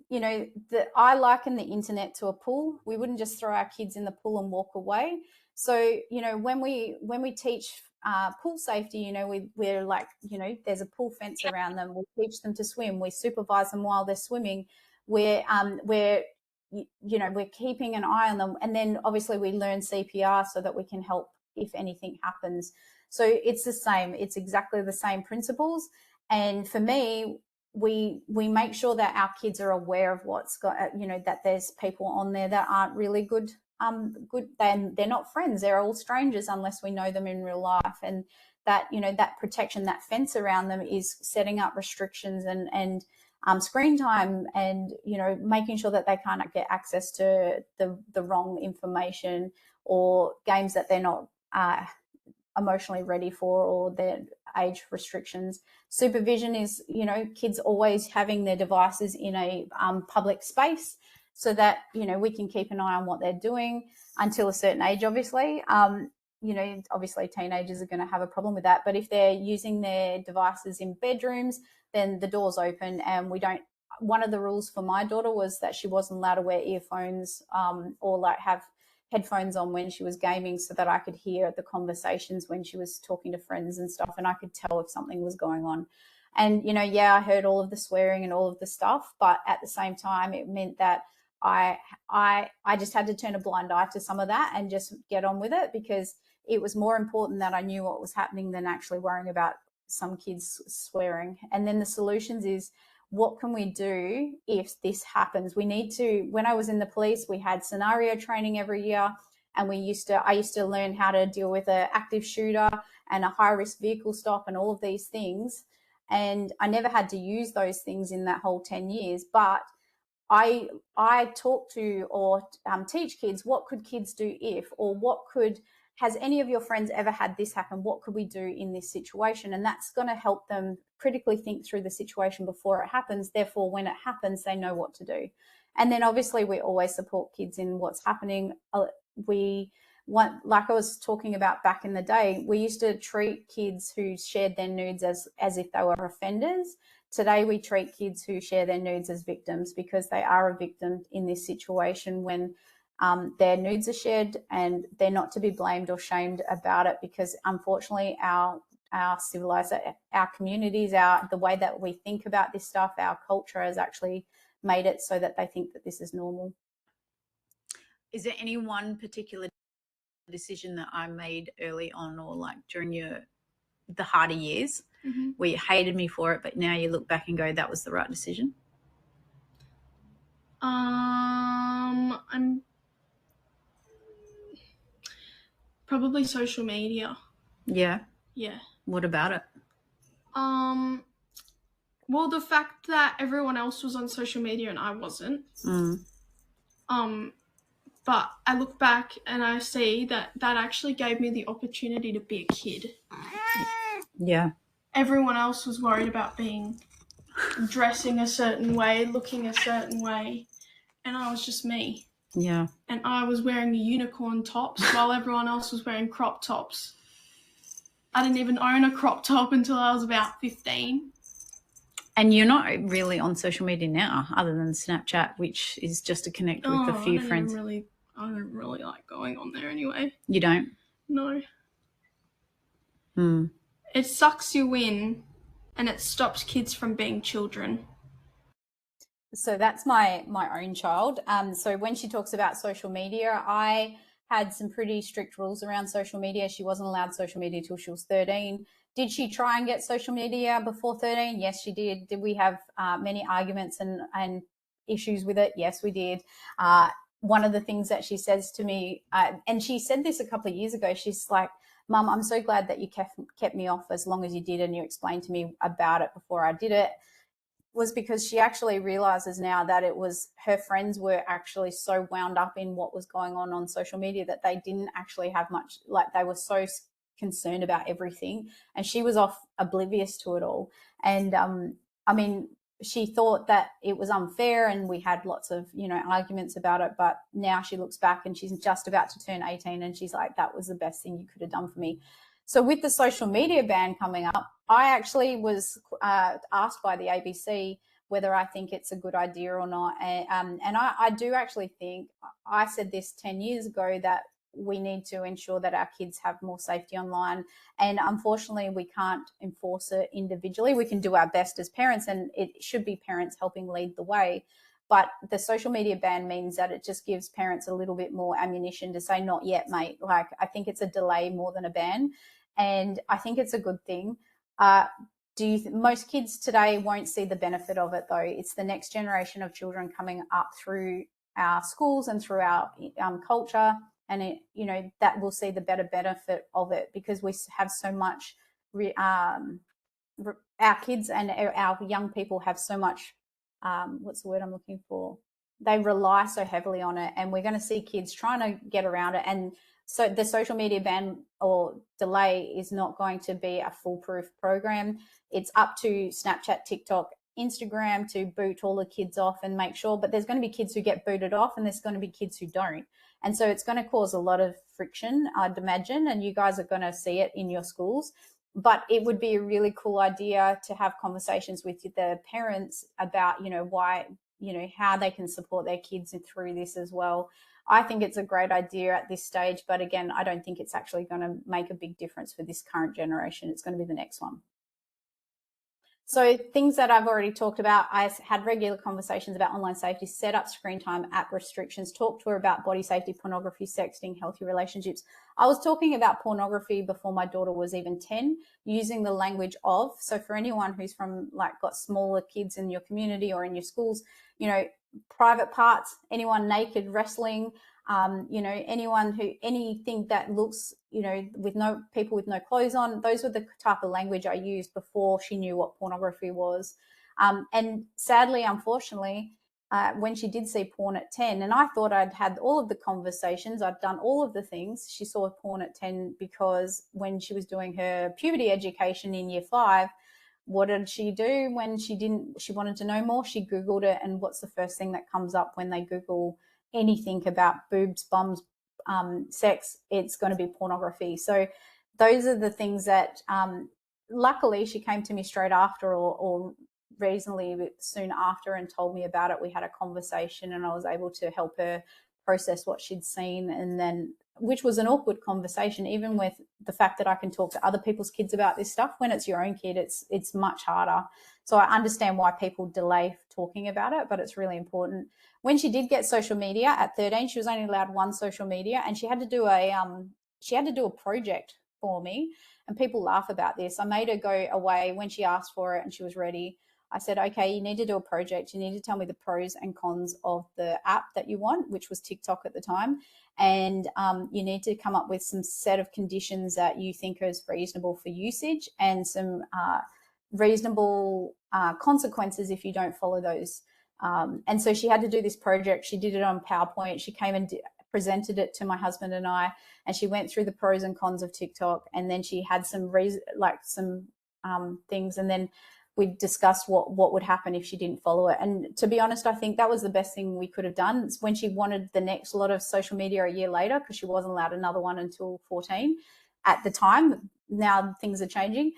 S4: You know, I liken the internet to a pool. We wouldn't just throw our kids in the pool and walk away. So, you know, when we teach pool safety, you know, we're like, you know, there's a pool fence around them. We teach them to swim. We supervise them while they're swimming. We're keeping an eye on them. And then obviously we learn CPR so that we can help if anything happens. So it's the same. It's exactly the same principles. And for me, we make sure that our kids are aware of what's got, you know, that there's people on there that aren't really good. They're not friends. They're all strangers unless we know them in real life. And that, you know, that protection, that fence around them is setting up restrictions and screen time, and, you know, making sure that they can't get access to the wrong information or games that they're not emotionally ready for, or their age restrictions. Supervision is, you know, kids always having their devices in a public space so that, you know, we can keep an eye on what they're doing until a certain age, obviously. You know, obviously teenagers are going to have a problem with that, but if they're using their devices in bedrooms, then the door's open, and we don't. One of the rules for my daughter was that she wasn't allowed to wear earphones or like have headphones on when she was gaming, so that I could hear the conversations when she was talking to friends and stuff, and I could tell if something was going on. And, you know, yeah, I heard all of the swearing and all of the stuff, but at the same time, it meant that I just had to turn a blind eye to some of that and just get on with it, because it was more important that I knew what was happening than actually worrying about some kids swearing. And then the solutions is, what can we do if this happens? We need to, when I was in the police, we had scenario training every year, and I used to learn how to deal with an active shooter and a high risk vehicle stop and all of these things. And I never had to use those things in that whole 10 years, but I talk to or teach kids, what could kids do if, or has any of your friends ever had this happen? What could we do in this situation? And that's going to help them critically think through the situation before it happens. Therefore, when it happens, they know what to do. And then obviously we always support kids in what's happening. Like I was talking about back in the day, we used to treat kids who shared their nudes as if they were offenders. Today, we treat kids who share their nudes as victims, because they are a victim in this situation when their nudes are shared, and they're not to be blamed or shamed about it, because unfortunately our civilized, our communities, the way that we think about this stuff, our culture has actually made it so that they think that this is normal.
S7: Is there any one particular decision that I made early on, or like during the harder years, where you hated me for it, but now you look back and go, that was the right decision?
S8: I'm probably social media.
S7: Yeah.
S8: Yeah.
S7: What about it?
S8: Well, the fact that everyone else was on social media and I wasn't. But I look back and I see that actually gave me the opportunity to be a kid.
S7: Yeah.
S8: Everyone else was worried about dressing a certain way, looking a certain way, and I was just me.
S7: Yeah.
S8: And I was wearing unicorn tops while everyone else was wearing crop tops. I didn't even own a crop top until I was about 15.
S7: And you're not really on social media now, other than Snapchat, which is just to connect with a few friends.
S8: I don't really like going on there anyway.
S7: You don't?
S8: No.
S7: Hmm.
S8: It sucks you in, and it stops kids from being children.
S4: So that's my own child. So when she talks about social media, I had some pretty strict rules around social media. She wasn't allowed social media till she was 13. Did she try and get social media before 13? Yes, she did. Did we have many arguments and issues with it? Yes, we did. One of the things that she says to me, and she said this a couple of years ago, she's like, Mum, I'm so glad that you kept me off as long as you did, and you explained to me about it before I did it, was because she actually realizes now that it was her friends were actually so wound up in what was going on social media that they didn't actually have much, like they were so concerned about everything, and she was oblivious to it all. And I mean, she thought that it was unfair, and we had lots of, arguments about it, but now she looks back and she's just about to turn 18 and she's like, that was the best thing you could have done for me. So with the social media ban coming up, I actually was asked by the ABC whether I think it's a good idea or not. And I do actually think, I said this 10 years ago, that we need to ensure that our kids have more safety online. And unfortunately, we can't enforce it individually. We can do our best as parents, and it should be parents helping lead the way. But the social media ban means that it just gives parents a little bit more ammunition to say, not yet, mate. Like, I think it's a delay more than a ban. And I think it's a good thing. Most kids today won't see the benefit of it, though. It's the next generation of children coming up through our schools and through our culture, and that will see the better benefit of it, because we have so much. Our kids and our young people have so much. What's the word I'm looking for? They rely so heavily on it, and we're going to see kids trying to get around it. And so the social media ban or delay is not going to be a foolproof program. It's up to Snapchat, TikTok, Instagram to boot all the kids off and make sure, but there's going to be kids who get booted off and there's going to be kids who don't. And so it's going to cause a lot of friction, I'd imagine, and you guys are going to see it in your schools. but it would be a really cool idea to have conversations with the parents about, why, how they can support their kids through this as well. I think it's a great idea at this stage, but again, I don't think it's actually going to make a big difference for this current generation. It's going to be the next one. So things that I've already talked about, I had regular conversations about online safety, set up screen time, app restrictions, talked to her about body safety, pornography, sexting, healthy relationships. I was talking about pornography before my daughter was even 10, using the language of. So for anyone who's got smaller kids in your community or in your schools, private parts, anyone naked, wrestling, anything that looks, with no people with no clothes on. Those were the type of language I used before she knew what pornography was. And sadly, unfortunately, when she did see porn at 10, and I thought I'd had all of the conversations, I'd done all of the things, she saw porn at 10 because when she was doing her puberty education in year 5, what did she do when she wanted to know more? She Googled it, and what's the first thing that comes up when they Google anything about boobs, bums, sex? It's going to be pornography. So those are the things that luckily she came to me straight after or reasonably soon after and told me about it. We had a conversation and I was able to help her process what she'd seen, and then, which was an awkward conversation, even with the fact that I can talk to other people's kids about this stuff. When it's your own kid, it's much harder. So I understand why people delay talking about it, but it's really important. When she did get social media at 13, she was only allowed one social media, and she had to do a project for me. And people laugh about this. I made her go away when she asked for it and she was ready. I said, okay, you need to do a project. You need to tell me the pros and cons of the app that you want, which was TikTok at the time. And you need to come up with some set of conditions that you think is reasonable for usage, and some reasonable consequences if you don't follow those. And so she had to do this project. She did it on PowerPoint. She came and presented it to my husband and I, and she went through the pros and cons of TikTok. And then she had some things, and then we discussed what would happen if she didn't follow it. And to be honest, I think that was the best thing we could have done. It's when she wanted the next lot of social media a year later, because she wasn't allowed another one until 14 at the time. Now things are changing.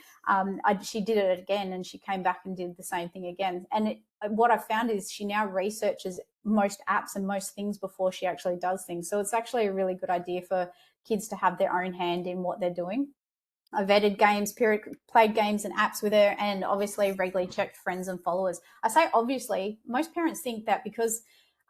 S4: She did it again, and she came back and did the same thing again. And what I found is she now researches most apps and most things before she actually does things. So it's actually a really good idea for kids to have their own hand in what they're doing. I vetted games, played games and apps with her, and obviously regularly checked friends and followers. I say obviously, most parents think that because,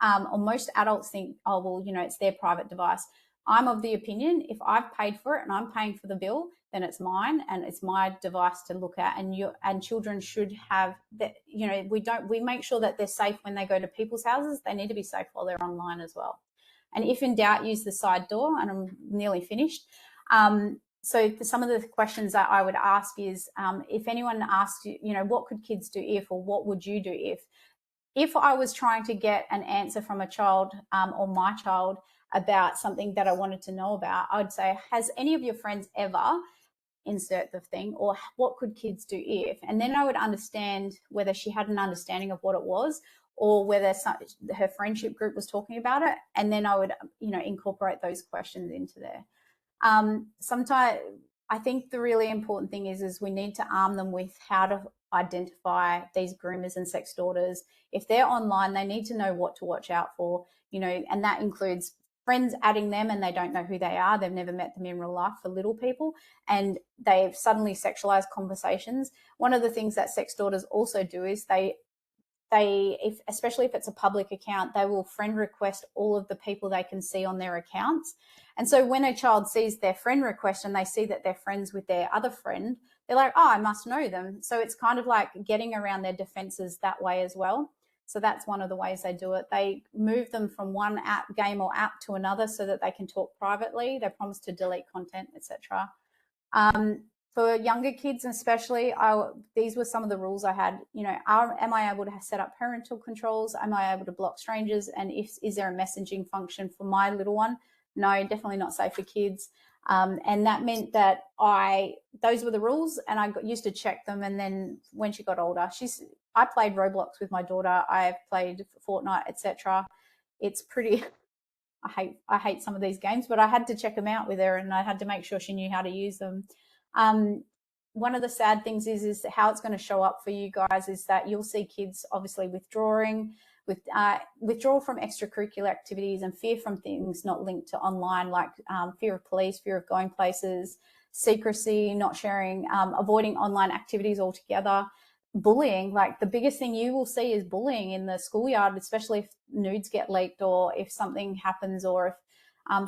S4: or most adults think, oh, well, it's their private device. I'm of the opinion, if I've paid for it and I'm paying for the bill, then it's mine and it's my device to look at. And children should have that. We make sure that they're safe when they go to people's houses. They need to be safe while they're online as well. And if in doubt, use the side door. And I'm nearly finished. So some of the questions that I would ask is, if anyone asked you, what could kids do if, or what would you do if I was trying to get an answer from a child or my child about something that I wanted to know about, I would say, has any of your friends ever, insert the thing, or what could kids do if? And then I would understand whether she had an understanding of what it was, or whether her friendship group was talking about it. And then I would, incorporate those questions into there. Sometimes I think the really important thing is we need to arm them with how to identify these groomers and sextorters. If they're online, they need to know what to watch out for, and that includes friends adding them and they don't know who they are. They've never met them in real life, for little people, and they've suddenly sexualized conversations. One of the things that sextorters also do is especially if it's a public account, they will friend request all of the people they can see on their accounts. And so when a child sees their friend request and they see that they're friends with their other friend, they're like, oh, I must know them. So it's kind of like getting around their defenses that way as well. So that's one of the ways they do it. They move them from one game or app to another so that they can talk privately. They promise to delete content, etc. For younger kids especially, these were some of the rules I had. Am I able to set up parental controls? Am I able to block strangers? And is there a messaging function for my little one? No, definitely not safe for kids. And that meant that those were the rules, and I used to check them. And then when she got older, I played Roblox with my daughter. I played Fortnite, etc. It's pretty. I hate some of these games, but I had to check them out with her, and I had to make sure she knew how to use them. one of the sad things is how it's going to show up for you guys is that you'll see kids obviously withdrawal from extracurricular activities and fear from things not linked to online, like fear of police, fear of going places, secrecy, not sharing, avoiding online activities altogether. Bullying, like the biggest thing you will see is bullying in the schoolyard, especially if nudes get leaked or if something happens or if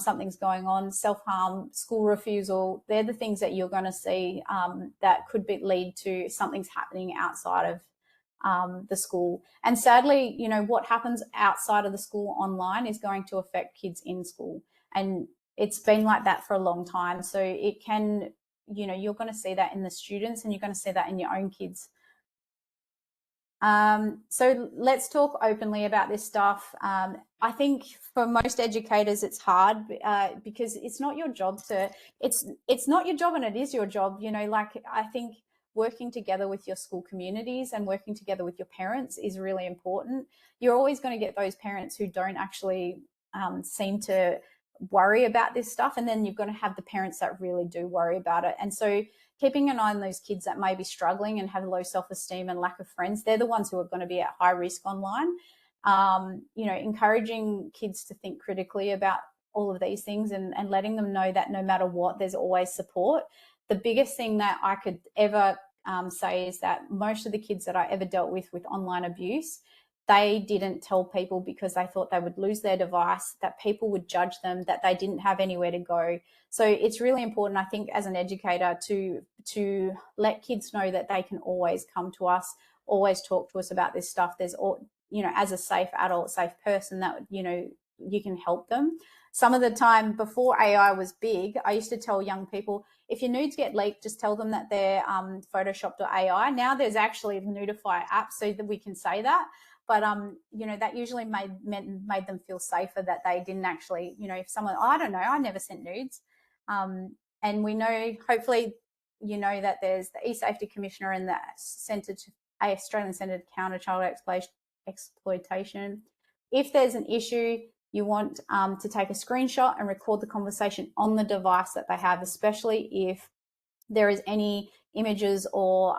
S4: something's going on, self-harm, school refusal. They're the things that you're going to see that could lead to something's happening outside of the school. And sadly, you know, what happens outside of the school online is going to affect kids in school. And it's been like that for a long time. So it can, you know, you're going to see that in the students and you're going to see that in your own kids. So let's talk openly about this stuff. I think for most educators, it's hard because it's not your job it's not your job and it is your job. You know, like I think working together with your school communities and working together with your parents is really important. You're always going to get those parents who don't actually seem to worry about this stuff. And then you're going to have the parents that really do worry about it. And so keeping an eye on those kids that may be struggling and have low self-esteem and lack of friends, they're the ones who are going to be at high risk online. You know, encouraging kids to think critically about all of these things and letting them know that no matter what, there's always support. The biggest thing that I could ever say is that most of the kids that I ever dealt with online abuse, they didn't tell people because they thought they would lose their device, that people would judge them, that they didn't have anywhere to go. So it's really important, I think, as an educator to let kids know that they can always come to us, always talk to us about this stuff. There's, you know, as a safe adult, safe person that, you know, you can help them. Some of the time before AI was big, I used to tell young people, if your nudes get leaked, just tell them that they're photoshopped or AI. Now there's actually a Nudify app so that we can say that. But, you know, that usually made them feel safer that they didn't actually, you know, if someone, I don't know, I never sent nudes. And we know, hopefully, you know, that there's the e-Safety Commissioner and the Australian Centre to Counter Child Exploitation. If there's an issue, you want to take a screenshot and record the conversation on the device that they have, especially if there is any images or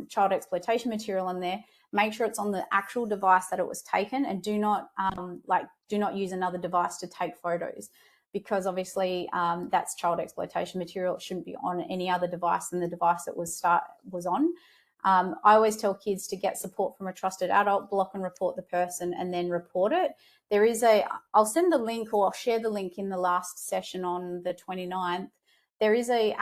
S4: child exploitation material in there. Make sure it's on the actual device that it was taken, and do not use another device to take photos, because obviously that's child exploitation material. It shouldn't be on any other device than the device it was on. I always tell kids to get support from a trusted adult, block and report the person, and then report it. There is I'll send the link, or I'll share the link in the last session on the 29th. There is the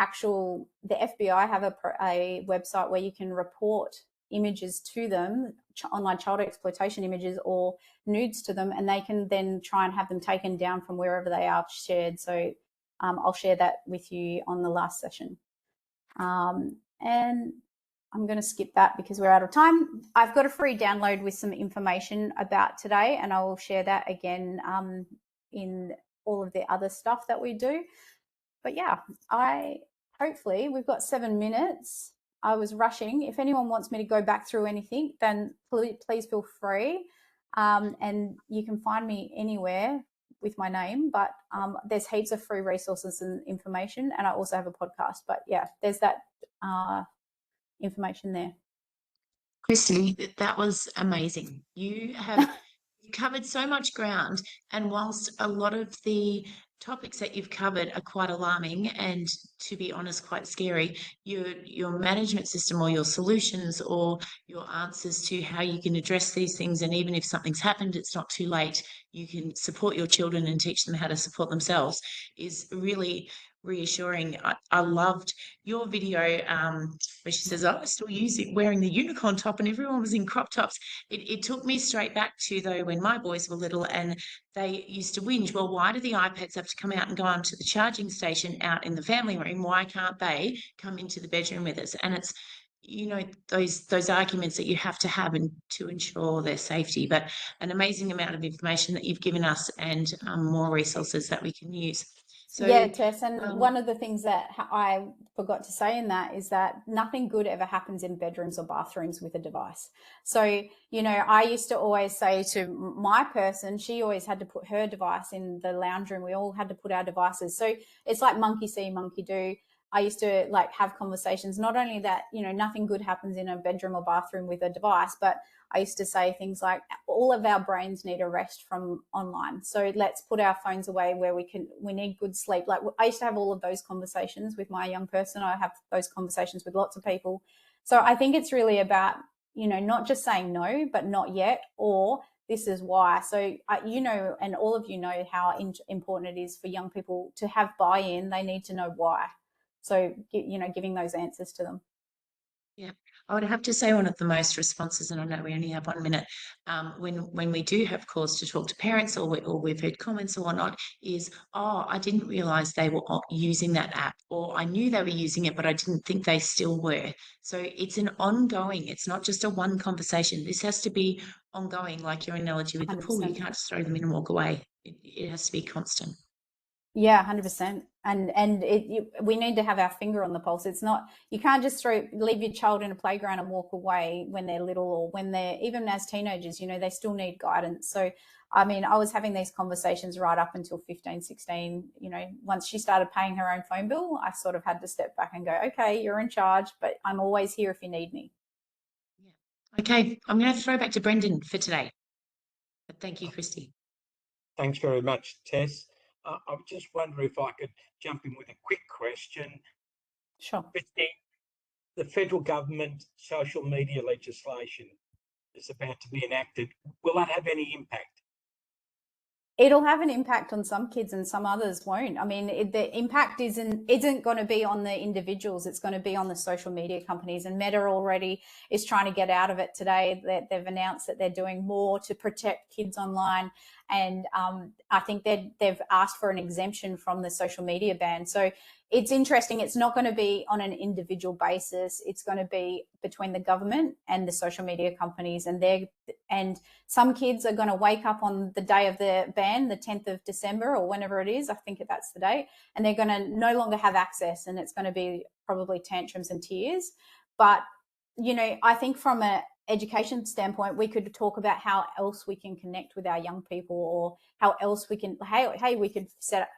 S4: FBI have a website where you can report images to them, online child exploitation images or nudes to them, and they can then try and have them taken down from wherever they are shared. So I'll share that with you on the last session. And I'm going to skip that because we're out of time. I've got a free download with some information about today, and I will share that again in all of the other stuff that we do. But yeah, hopefully we've got 7 minutes. I was rushing. If anyone wants me to go back through anything, then please feel free. And you can find me anywhere with my name, but there's heaps of free resources and information. And I also have a podcast, but yeah, there's that information there.
S3: Kristi, that was amazing. You covered so much ground, and whilst a lot of the topics that you've covered are quite alarming and, to be honest, quite scary, your management system or your solutions or your answers to how you can address these things, and even if something's happened, it's not too late, you can support your children and teach them how to support themselves, is really reassuring. I loved your video where she says, I was still wearing the unicorn top and everyone was in crop tops. It took me straight back to, though, when my boys were little and they used to whinge, well, why do the iPads have to come out and go onto the charging station out in the family room? Why can't they come into the bedroom with us? And it's, you know, those arguments that you have to have to ensure their safety, but an amazing amount of information that you've given us, and more resources that we can use. So,
S4: yeah, Tess, and one of the things that I forgot to say in that is that nothing good ever happens in bedrooms or bathrooms with a device. So, you know, I used to always say to my person, she always had to put her device in the lounge room. We all had to put our devices. So it's like monkey see, monkey do. I used to like have conversations, not only that, you know, nothing good happens in a bedroom or bathroom with a device, but I used to say things like all of our brains need a rest from online. So let's put our phones away where we need good sleep. Like I used to have all of those conversations with my young person. I have those conversations with lots of people. So I think it's really about, you know, not just saying no, but not yet, or this is why. So, you know, and all of you know how important it is for young people to have buy-in. They need to know why. So, you know, giving those answers to them.
S3: Yeah, I would have to say one of the most responses, and I know we only have 1 minute, when we do have calls to talk to parents or we've heard comments or whatnot, is, oh, I didn't realise they were using that app, or I knew they were using it, but I didn't think they still were. So it's an ongoing, it's not just a one conversation. This has to be ongoing, like your analogy with the pool. You
S4: 100%.
S3: can't just throw them in and walk away. It has to be constant.
S4: Yeah, 100%. And we need to have our finger on the pulse. It's not, you can't just leave your child in a playground and walk away when they're little, or when they're, even as teenagers, you know, they still need guidance. So, I mean, I was having these conversations right up until 15, 16, you know, once she started paying her own phone bill, I sort of had to step back and go, okay, you're in charge, but I'm always here if you need me.
S3: Yeah. Okay, I'm going to throw back to Brendan for today. But thank you, Kristi.
S1: Thanks very much, Tess. I was just wondering if I could jump in with a quick question.
S4: Sure.
S1: Kristi, the federal government social media legislation is about to be enacted. Will that have any impact?
S4: It'll have an impact on some kids and some others won't. I mean, the impact isn't going to be on the individuals. It's going to be on the social media companies. And Meta already is trying to get out of it today. They've announced that they're doing more to protect kids online. And I think they've asked for an exemption from the social media ban. So it's interesting. It's not going to be on an individual basis. It's going to be between the government and the social media companies. And some kids are going to wake up on the day of the ban, the 10th of December or whenever it is. I think that's the date. And they're going to no longer have access, and it's going to be probably tantrums and tears. But, you know, I think from an education standpoint, we could talk about how else we can connect with our young people, or how else we can, hey, we could set up,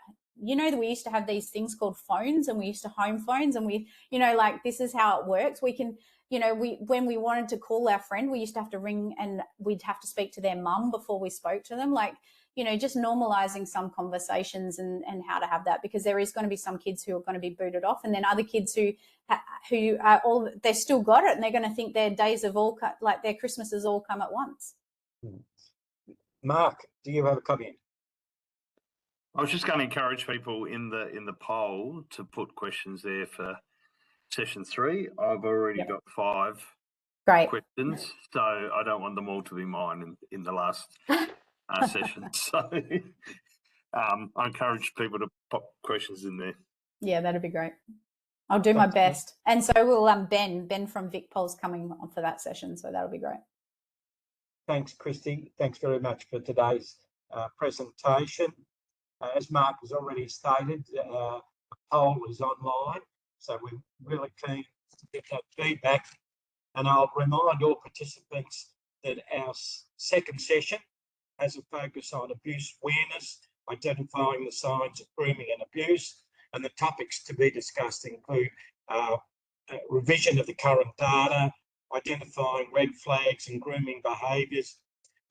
S4: you know, that we used to have these things called phones, and we used to home phones, and we, you know, like this is how it works. We can, you know, when we wanted to call our friend, we used to have to ring and we'd have to speak to their mum before we spoke to them. Like, you know, just normalizing some conversations and how to have that, because there is going to be some kids who are going to be booted off, and then other kids who are all, they've still got it, and they're going to think their days have all like their Christmases all come at once.
S1: Mark, do you have a comment?
S2: I was just going to encourage people in the poll to put questions there for session 3. I've already got 5 questions, so I don't want them all to be mine in the last session. So I encourage people to pop questions in there.
S4: Yeah, that'd be great. I'll do my best. And so will Ben from VicPol's coming on for that session, so that'll be great.
S1: Thanks, Kristi. Thanks very much for today's presentation. As Mark has already stated, the poll is online, so we're really keen to get that feedback. And I'll remind all participants that our second session has a focus on abuse awareness, identifying the signs of grooming and abuse, and the topics to be discussed include revision of the current data, identifying red flags and grooming behaviours,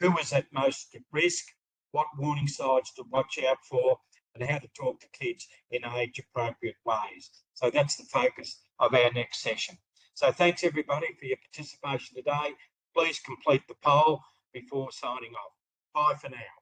S1: who is at most at risk, what warning signs to watch out for, and how to talk to kids in age-appropriate ways. So that's the focus of our next session. So thanks, everybody, for your participation today. Please complete the poll before signing off. Bye for now.